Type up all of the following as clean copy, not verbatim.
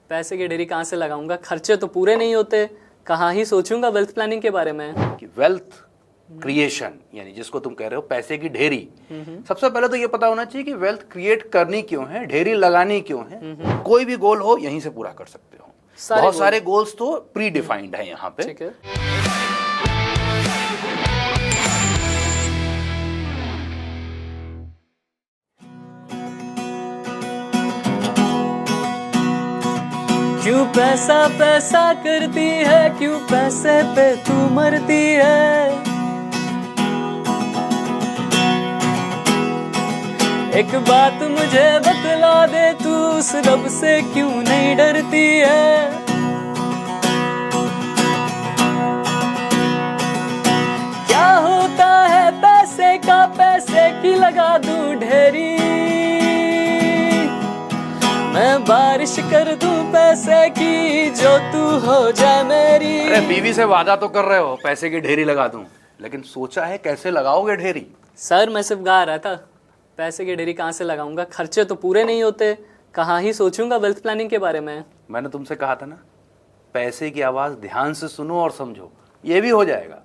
पैसे की ढेरी कहाँ से लगाऊंगा, खर्चे तो पूरे नहीं होते, कहाँ ही सोचूंगा वेल्थ प्लानिंग के बारे में। कि वेल्थ क्रिएशन यानी जिसको तुम कह रहे हो पैसे की ढेरी, सबसे पहले तो ये पता होना चाहिए कि वेल्थ क्रिएट करनी क्यों है, ढेरी लगानी क्यों है। कोई भी गोल हो यहीं से पूरा कर सकते हो। बहुत सारे गोल्स तो प्री डिफाइंड है यहाँ पे। ठीक है। क्यों पैसा पैसा करती है, क्यों पैसे पे तू मरती है। एक बात मुझे बतला दे, तू उस रब से क्यों नहीं डरती है। क्या होता है पैसे का, पैसे की लगा दूं ढेरी, मैं बारिश कर दूं पैसे की, जो तू हो जाए मेरी। अरे बीवी से वादा तो कर रहे हो पैसे की ढेरी लगा दूं, लेकिन सोचा है कैसे लगाओगे ढेरी? सर मैं सिर्फ गा रहा था, पैसे की ढेरी कहाँ से लगाऊंगा, खर्चे तो पूरे नहीं होते, कहाँ ही सोचूंगा वेल्थ प्लानिंग के बारे में। मैंने तुमसे कहा था ना, पैसे की आवाज ध्यान से सुनो और समझो, ये भी हो जाएगा।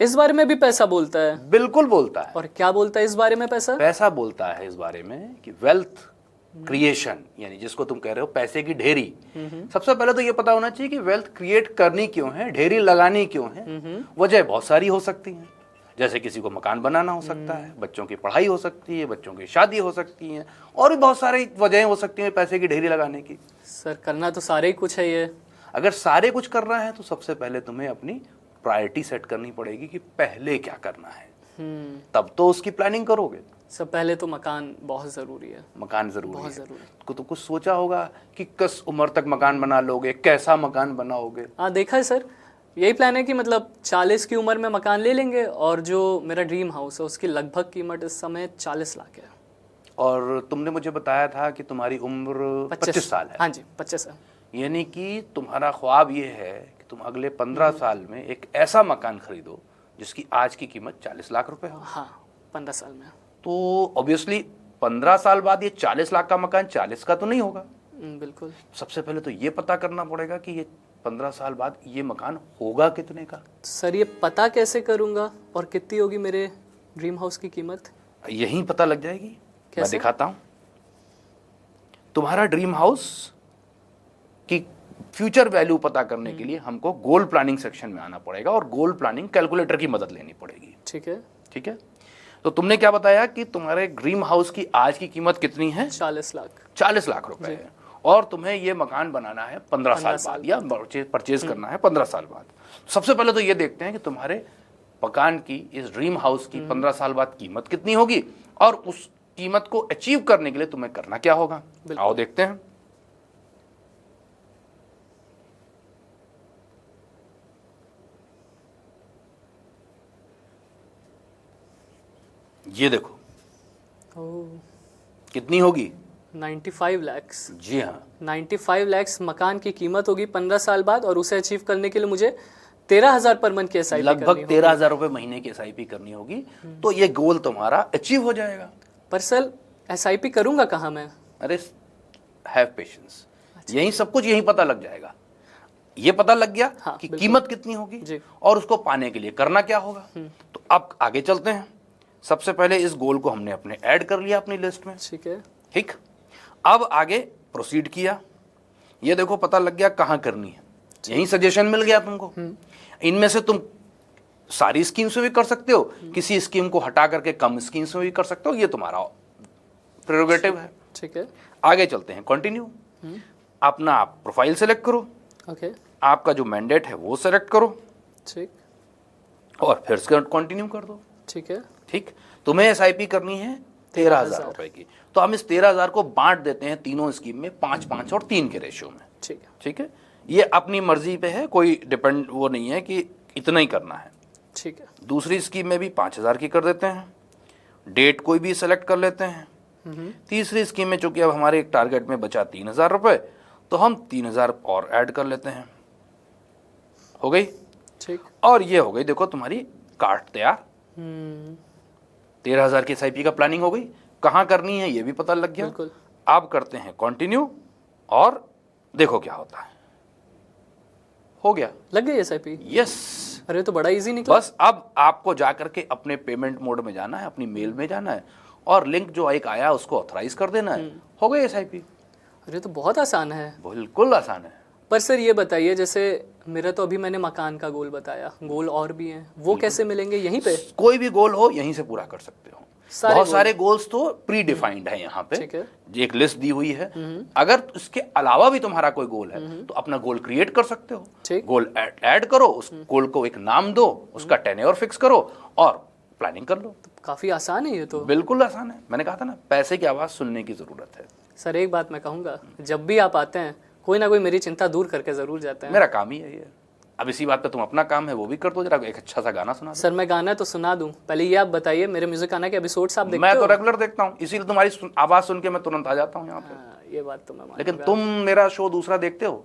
इस बारे में भी पैसा बोलता है? बिल्कुल बोलता है। और क्या बोलता है इस बारे में पैसा? पैसा बोलता है इस बारे में कि वेल्थ क्रिएशन यानी जिसको तुम कह रहे हो पैसे की ढेरी, सबसे पहले तो ये पता होना चाहिए कि वेल्थ क्रिएट करनी क्यों है, ढेरी लगानी क्यों है। वजह बहुत सारी हो सकती हैं, जैसे किसी को मकान बनाना हो सकता है, बच्चों की पढ़ाई हो सकती है, बच्चों की शादी हो सकती है, और भी बहुत सारी वजहें हो सकती हैं पैसे की ढेरी लगाने की। सर करना तो सारे ही कुछ है ये। अगर सारे कुछ करना है तो सबसे पहले तुम्हें अपनी प्रायोरिटी सेट करनी पड़ेगी कि पहले क्या करना है, तब तो उसकी प्लानिंग करोगे। सब पहले तो मकान बहुत जरूरी है। मकान जरूरी बहुत है। जरूरी। तो कुछ सोचा होगा कि किस उम्र तक मकान बना लोगे, कैसा मकान बनाओगे? हाँ देखा है सर, यही प्लान है कि मतलब 40 की उम्र में मकान ले लेंगे, और जो मेरा ड्रीम हाउस है उसकी लगभग कीमत इस समय 40 लाख है। और तुमने मुझे बताया था कि तुम्हारी उम्र 25 साल है। हाँ जी 25 है। यानी कि तुम्हारा ख्वाब ये है कि तुम अगले 15 साल में एक ऐसा मकान खरीदो जिसकी आज की कीमत 40 लाख रुपए हो। हाँ 15 साल में। तो ऑब्वियसली 15 साल बाद ये 40 लाख का मकान 40 का तो नहीं होगा। बिल्कुल। सबसे पहले तो ये पता करना पड़ेगा कि ये 15 साल बाद ये मकान होगा कितने का। सर ये पता कैसे करूंगा, और कितनी होगी मेरे ड्रीम हाउस की कीमत? यही पता लग जाएगी। कैसे? मैं दिखाता हूं। तुम्हारा ड्रीम हाउस की फ्यूचर वैल्यू पता करने के लिए हमको गोल प्लानिंग सेक्शन में आना पड़ेगा और गोल प्लानिंग कैलकुलेटर की मदद लेनी पड़ेगी। ठीक है। ठीक है, तो तुमने क्या बताया कि तुम्हारे ड्रीम हाउस की आज की कीमत कितनी है? 40 लाख। 40 लाख रुपए है, और तुम्हें ये मकान बनाना है 15 साल बाद, या परचेज करना है 15 साल बाद। सबसे पहले तो ये देखते हैं कि तुम्हारे मकान की, इस ड्रीम हाउस की 15 साल बाद कीमत कितनी होगी, और उस कीमत को अचीव करने के लिए तुम्हें करना क्या होगा। आओ देखते हैं। ये देखो कितनी होगी? 95 लैक्स। जी हाँ 95 लैक्स मकान की कीमत होगी 15 साल बाद, और उसे अचीव करने के लिए मुझे 13,000 पर मंथ की एसआईपी लगभग 13,000 रुपए महीने की एसआईपी करनी होगी। तो ये गोल तुम्हारा अचीव हो जाएगा। पर सर एसआईपी करूंगा कहाँ मैं? अरे हैव पेशेंस, यही सब कुछ यही पता लग जाएगा। ये पता लग गया कि कीमत कितनी होगी और उसको पाने के लिए करना क्या होगा। तो अब आगे चलते हैं। सबसे पहले इस गोल को हमने अपने ऐड कर लिया अपनी लिस्ट में। ठीक है। ठीक, अब आगे प्रोसीड किया। ये देखो पता लग गया कहाँ करनी है, यही सजेशन मिल गया तुमको। इनमें से तुम सारी स्कीम्स में भी कर सकते हो, किसी स्कीम को हटा करके कम स्कीम्स में भी कर सकते हो, ये तुम्हारा प्रेरोगेटिव है। ठीक है, आगे चलते हैं। कंटिन्यू। अपना आप प्रोफाइल सेलेक्ट करो। ओके। आपका जो मैंडेट है वो सेलेक्ट करो। ठीक, और फिर से कंटिन्यू कर दो। ठीक है। ठीक, तुम्हें एसआईपी करनी है 13,000 रुपए की, तो हम इस 13,000 को बांट देते हैं तीनों स्कीम में, 5-5 और 3 के रेशियो में। ठीक है। ठीक है, ये अपनी मर्जी पे है, कोई डिपेंड वो नहीं है कि इतना ही करना है। ठीक है। दूसरी स्कीम में भी 5,000 की कर देते हैं, डेट कोई भी सेलेक्ट कर लेते हैं। तीसरी स्कीम में चूंकि अब हमारे एक टारगेट में बचा 3,000 रुपए, तो हम 3,000 और ऐड कर लेते हैं। हो गई। ठीक, और ये हो गई देखो तुम्हारी कार्ड तैयार। 13,000 की एसआईपी का प्लानिंग हो गई। कहाँ करनी है ये भी पता लग गया। बिल्कुल। अब करते हैं कंटिन्यू और देखो क्या होता है। हो गया, लग गई SIP। यस। अरे तो बड़ा इजी निकला। बस अब आपको जाकर के अपने पेमेंट मोड में जाना है, अपनी मेल में जाना है और लिंक जो एक आया उसको ऑथराइज कर देना है, हो गई SIP। अरे तो बहुत आसान है। बिल्कुल आसान है। पर सर ये बताइए, जैसे मेरा तो अभी मैंने मकान का गोल बताया, गोल और भी हैं, वो कैसे मिलेंगे यहीं पे? कोई भी गोल हो यहीं से पूरा कर सकते हो। बहुत सारे गोल्स तो प्री डिफाइंड है यहाँ पे, ठीक है। एक लिस्ट दी हुई है। अगर इसके अलावा भी तुम्हारा कोई गोल है तो अपना गोल क्रिएट कर सकते हो। ठीक। गोल ऐड करो, उस गोल को एक नाम दो, उसका टेन्योर फिक्स करो और प्लानिंग कर लो। काफी आसान है ये तो। बिल्कुल आसान है। मैंने कहा था ना, पैसे की आवाज सुनने की जरूरत है। सर एक बात मैं कहूँगा, जब भी आप आते हैं कोई ना कोई मेरी चिंता दूर करके जरूर जाते हैं। मेरा काम ही है ये। अब इसी बात पे तुम अपना काम है वो भी कर दो। जरा एक अच्छा सा गाना सुना दो। सर मैं गाना तो सुना दूं, पहले ये आप बताइए मेरे म्यूजिक आना के एपिसोड्स आप देखते मैं हो? तो रेगुलर देखता हूँ, इसीलिए तुम्हारी आवाज सुन के मैं तुरंत आ जाता हूँ यहाँ पे। हाँ, ये बात तो मैं मानूंगा। लेकिन तुम मेरा शो दूसरा देखते हो,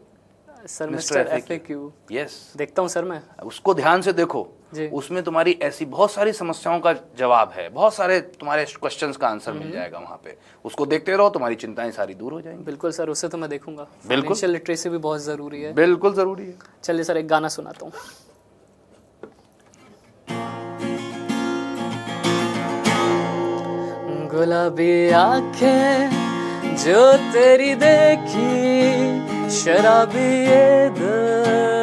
sir mister mister FAQ। FAQ yes, देखता हूँ सर मैं। उसको ध्यान से देखो। जी। उसमें तुम्हारी ऐसी बहुत सारी समस्याओं का जवाब है, बहुत सारे तुम्हारे क्वेश्चंस का आंसर मिल जाएगा वहां पे। उसको देखते रहो, तुम्हारी चिंताएं सारी दूर हो जाएंगी। बिल्कुल सर, उससे तो मैं देखूंगा। बिल्कुल। फाइनेंशियल लिटरेसी भी बहुत जरूरी है। बिल्कुल जरूरी है। चलिए सर एक गाना सुनाता हूँ। गुलाबी आंखें जो तेरी देखी, शराबी ये दिल